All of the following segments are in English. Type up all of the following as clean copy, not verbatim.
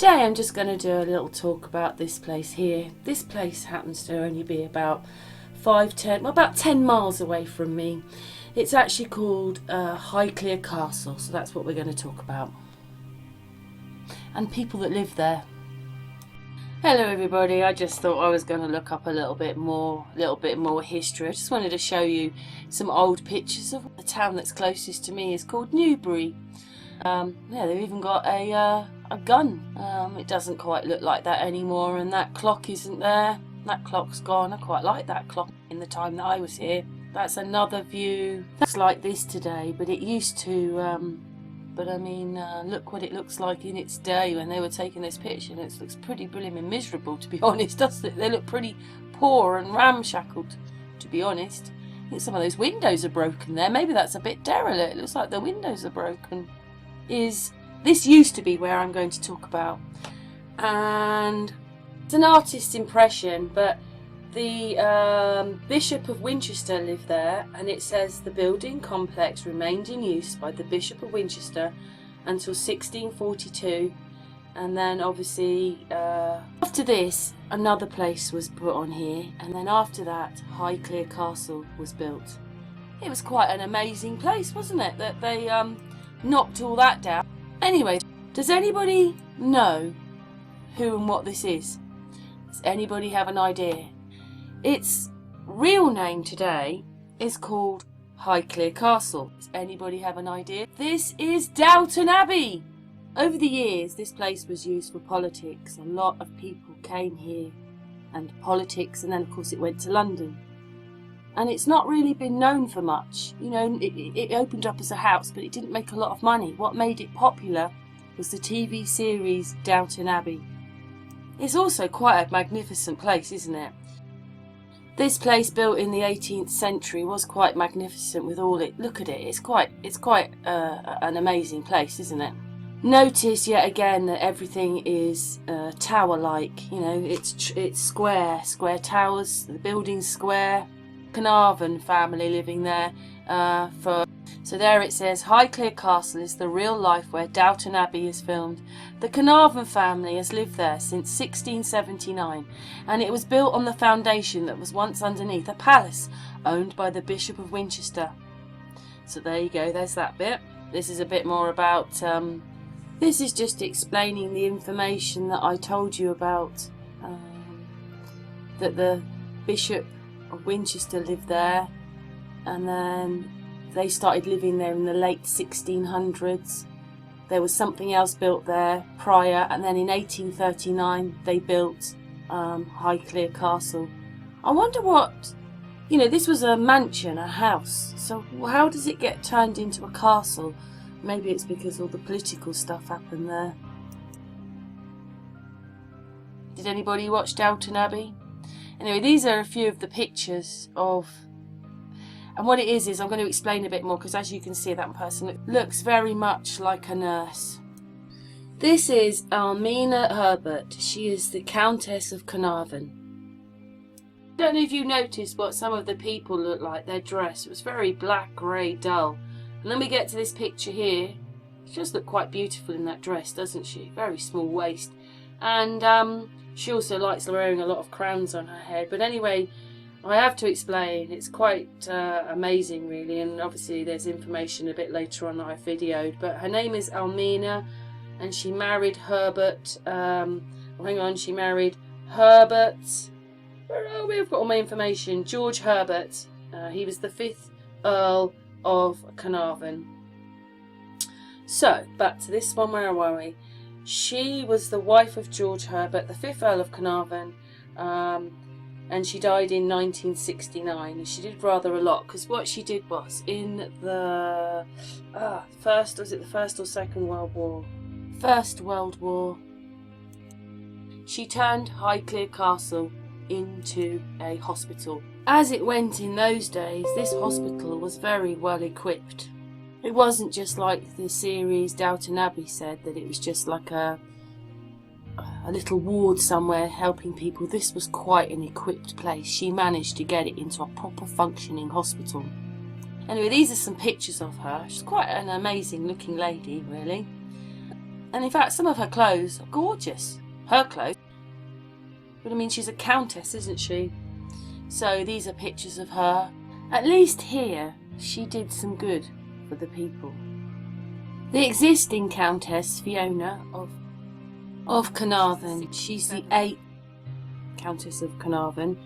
Today I'm just going to do a little talk about this place here. This place happens to only be about 10 miles away from me. It's actually called Highclere Castle, so that's what we're going to talk about. And people that live there. Hello everybody, I just thought I was going to look up a little bit more history. I just wanted to show you some old pictures of the town that's closest to me is called Newbury. Yeah, they've even got a gun. It doesn't quite look like that anymore, and that clock isn't there. That clock's gone. I quite like that clock in the time that I was here. That's another view. It's like this today, but it used to, but I mean, look what it looks like in its day when they were taking this picture, and it looks pretty brilliant and miserable, to be honest, doesn't it? They look pretty poor and ramshackled, to be honest. I think some of those windows are broken there. Maybe that's a bit derelict. It looks like the windows are broken. This used to be where I'm going to talk about, and it's an artist's impression, but the Bishop of Winchester lived there, and it says the building complex remained in use by the Bishop of Winchester until 1642, and then obviously after this another place was put on here, and then after that Highclere Castle was built. It was quite an amazing place, wasn't it, that they knocked all that down. Anyway, does anybody know who and what this is? Does anybody have an idea? Its real name today is called Highclere Castle. Does anybody have an idea? This is Downton Abbey! Over the years, this place was used for politics. A lot of people came here and politics, and then of course it went to London. And it's not really been known for much. You know, it opened up as a house, but it didn't make a lot of money. What made it popular was the TV series Downton Abbey. It's also quite a magnificent place, isn't it? This place, built in the 18th century, was quite magnificent with all it. Look at it. It's quite an amazing place, isn't it? Notice yet again that everything is tower-like. You know, it's square towers. The building's square. Carnarvon family living there so there it says Highclere Castle is the real life where Downton Abbey is filmed. The Carnarvon family has lived there since 1679, and it was built on the foundation that was once underneath a palace owned by the Bishop of Winchester. So there you go, there's that bit. This is a bit more about this is just explaining the information that I told you about, that the Bishop of Winchester lived there, and then they started living there in the late 1600s. There was something else built there prior, and then in 1839 they built Highclere Castle. I wonder what, you know, this was a mansion, a house, so how does it get turned into a castle? Maybe it's because all the political stuff happened there. Did anybody watch Downton Abbey? Anyway, these are a few of the pictures of, and what it is I'm going to explain a bit more, because as you can see, that person looks very much like a nurse. This is Almina Herbert. She is the Countess of Carnarvon. I don't know if you noticed what some of the people look like. Their dress was very black, grey, dull. And then we get to this picture here. She does look quite beautiful in that dress, doesn't she? Very small waist. And she also likes wearing a lot of crowns on her head. But anyway, I have to explain. It's quite amazing, really. And obviously there's information a bit later on that I videoed. But her name is Almina, and she married Herbert. She married Herbert. Where are we? I've got all my information. George Herbert. He was the 5th Earl of Carnarvon. So, back to this one. Where were we? She was the wife of George Herbert, the 5th Earl of Carnarvon, and she died in 1969. And she did rather a lot, because what she did was in the First or Second World War? First World War. She turned Highclere Castle into a hospital. As it went in those days, this hospital was very well equipped. It wasn't just like the series Downton Abbey said, that it was just like a little ward somewhere helping people. This was quite an equipped place. She managed to get it into a proper functioning hospital. Anyway, these are some pictures of her. She's quite an amazing looking lady, really. And in fact, some of her clothes are gorgeous. Her clothes. But I mean, she's a countess, isn't she? So these are pictures of her. At least here, she did some good for the people. The existing Countess, Fiona of Carnarvon, she's the 8th Countess of Carnarvon.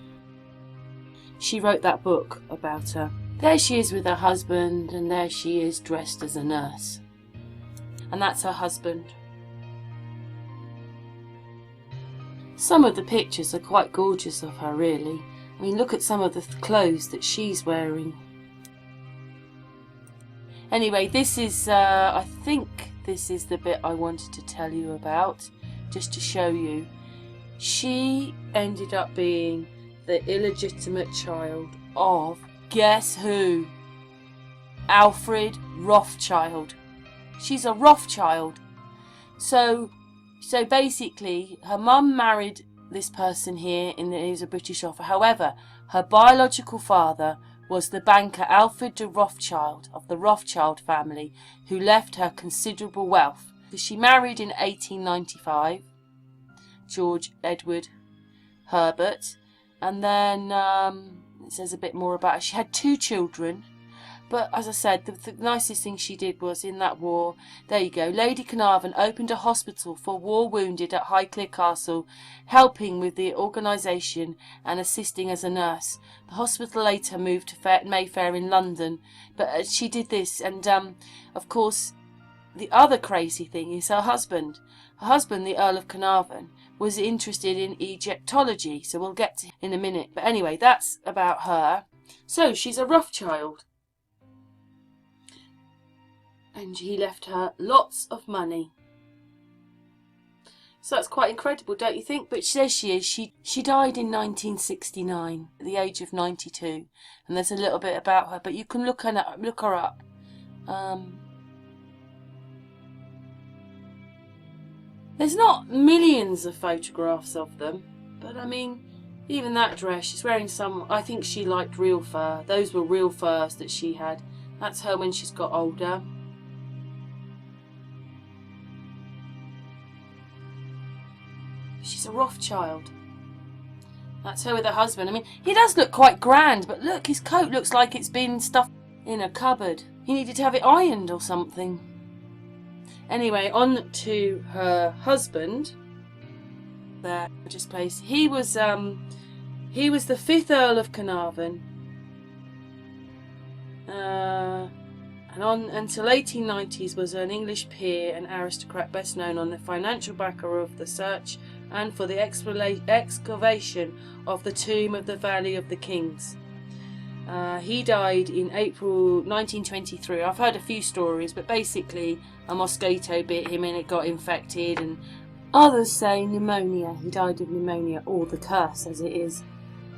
She wrote that book about her. There she is with her husband, and there she is dressed as a nurse. And that's her husband. Some of the pictures are quite gorgeous of her, really. I mean, look at some of the clothes that she's wearing. Anyway, this is, I think this is the bit I wanted to tell you about, just to show you. She ended up being the illegitimate child of, guess who? Alfred Rothschild. She's a Rothschild. So basically, her mum married this person here, and he was a British officer. However, her biological father was the banker Alfred de Rothschild of the Rothschild family, who left her considerable wealth. She married in 1895, George Edward Herbert, and then it says a bit more about her. She had 2 children. But as I said, the nicest thing she did was in that war, there you go, Lady Carnarvon opened a hospital for war wounded at Highclere Castle, helping with the organisation and assisting as a nurse. The hospital later moved to Mayfair in London, but she did this, and of course the other crazy thing is her husband. Her husband, the Earl of Carnarvon, was interested in Egyptology, so we'll get to in a minute. But anyway, that's about her. So she's a Rothschild. And he left her lots of money. So that's quite incredible, don't you think? But there she is. She died in 1969 at the age of 92. And there's a little bit about her, but you can look her up. There's not millions of photographs of them, but I mean, even that dress, she's wearing some, I think she liked real fur. Those were real furs that she had. That's her when she's got older. She's a Rothschild. That's her with her husband. I mean, he does look quite grand, but look, his coat looks like it's been stuffed in a cupboard. He needed to have it ironed or something. Anyway, on to her husband. There, just place. He was the 5th Earl of Carnarvon. And on until 1890s was an English peer and aristocrat, best known on the financial backer of the search and for the excavation of the tomb of the Valley of the Kings. He died in April 1923. I've heard a few stories, but basically a mosquito bit him and it got infected, and others say pneumonia. He died of pneumonia, or the curse as it is.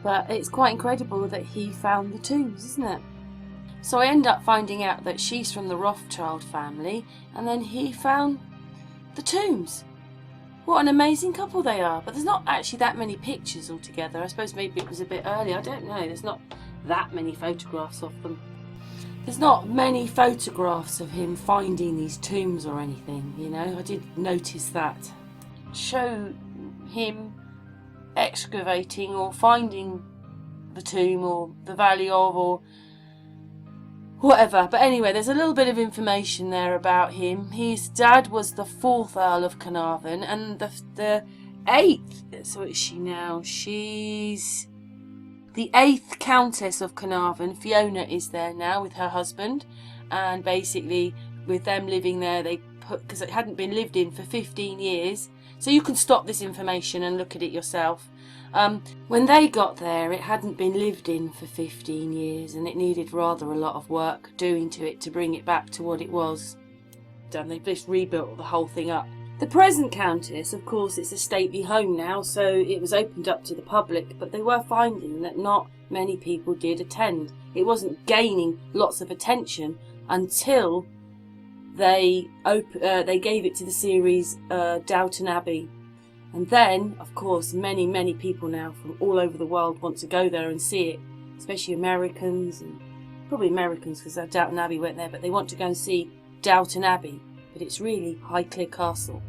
But it's quite incredible that he found the tombs, isn't it? So I end up finding out that she's from the Rothschild family, and then he found the tombs. What an amazing couple they are. But there's not actually that many pictures altogether. I suppose maybe it was a bit early. I don't know. There's not that many photographs of them. There's not many photographs of him finding these tombs or anything, you know. I did notice that. Show him excavating or finding the tomb or the Valley of or whatever. But anyway, there's a little bit of information there about him. His dad was the 4th Earl of Carnarvon, and the 8th, so is she now? She's the 8th Countess of Carnarvon. Fiona is there now with her husband, and basically with them living there, they put, because it hadn't been lived in for 15 years, so you can stop this information and look at it yourself. When they got there, it hadn't been lived in for 15 years, and it needed rather a lot of work doing to it to bring it back to what it was. They've just rebuilt the whole thing up. The present Countess, of course, it's a stately home now, so it was opened up to the public, but they were finding that not many people did attend. It wasn't gaining lots of attention until they gave it to the series Downton Abbey. And then, of course, many people now from all over the world want to go there and see it, especially Americans, and probably Americans because Downton Abbey went there, but they want to go and see Downton Abbey but it's really Highclere Castle.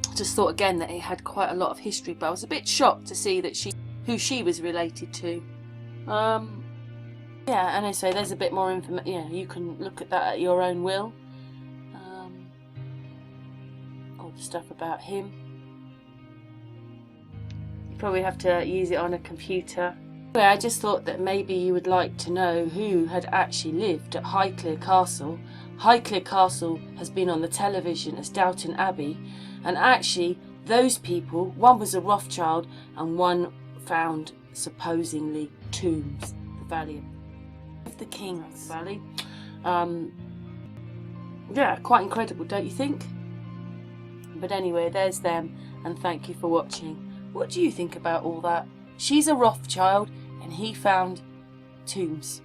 I just thought again that it had quite a lot of history, but I was a bit shocked to see that who she was related to. Yeah, and anyway, there's a bit more information. Yeah, you can look at that at your own will. All the stuff about him. You probably have to use it on a computer. Anyway, I just thought that maybe you would like to know who had actually lived at Highclere Castle. Highclere Castle has been on the television as Downton Abbey, and actually those people, one was a Rothschild and one found supposedly tombs, the Valley of the Kings Valley. Yeah, quite incredible, don't you think? But anyway, there's them, and thank you for watching. What do you think about all that? She's a Rothschild and he found tombs.